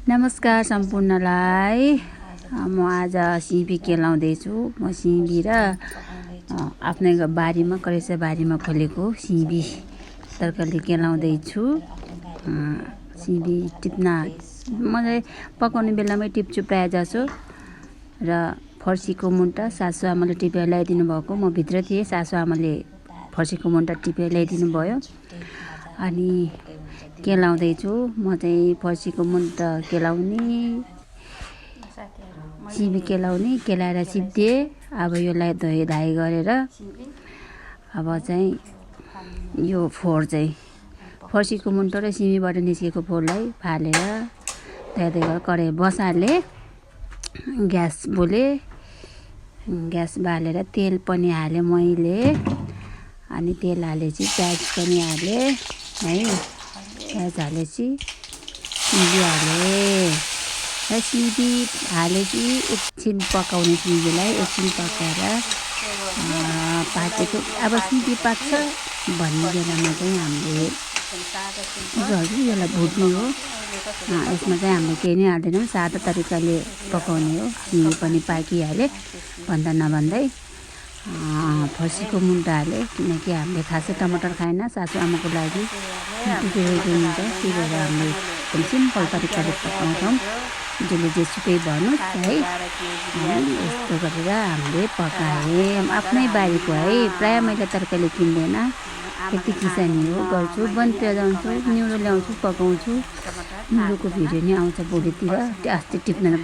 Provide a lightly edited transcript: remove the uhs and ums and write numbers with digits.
नमस्कार सम्पूर्णलाई। म आज सिमी केलाउँदैछु। म सिमी र आफ्नै बारीमा करेसा बारीमा फलेको सिमी तरकारी केलाउँदैछु। सिमी टिप्न मलाई पकाउने बेलामै टिप्छु प्रायः जसो। र फर्सीको मुन्टा सासु आमाले टिपेर ल्याइदिनु भएको, म भित्र थिएँ, सासु आमाले फर्सीको मुन्टा टिपेर ल्याइदिनु भयो। अनि केलाउँदैछु। म चाहिँ फर्सीको मुन्टा केलाउने, सिमी केलाउने, केलाएर सिद्धे। अब यसलाई धोइधाइ गरेर अब चाहिँ यो फोहोर चाहिँ फर्सीको मुन्टो र सिमीबाट निस्केको फोहोरलाई फालेर त्यहाँदेखि कराही बसाले ग्यास बोले, ग्यास बालेर तेल पनि हालेँ मैले। अनि तेल हालेपछि प्याज पनि हालेँ है। प्याज हालेपछि सिमी हालेँ र सिमी हालेपछि एकछिन पकाउने, सिमीलाई एकछिन पकाएर पाकेको अब सिमी पाक्छ भन्ने बेलामा चाहिँ हामीले यसलाई भुट्ने हो। यसमा चाहिँ हामीले केही नै हाल्दैनौँ, सादा तरिकाले पकाउने हो। सिमी पनि पाकिहाल्यो भन्दा नभन्दै फर्सीको मुन्टा हालेँ, किनकि हामीले खासै टमाटर खाएन, सासु आमाको लागि टिपेको हुन्छ। त्यही भएर हामीले एकदम सिम्पल तरिकाले पकाउँछौँ, जसले जेसुकै भन्नुहोस् है। यस्तो गरेर हामीले पकाएँ, आफ्नै बारीको है। प्रायः मैले तरकारी किन्दैन, यति किसानी हो गर्छु। बनतिर जान्छु, निहुरो ल्याउँछु, पकाउँछु। निहुरोको भिडियो नै आउँछ भोलितिर, अस्ति टिप्न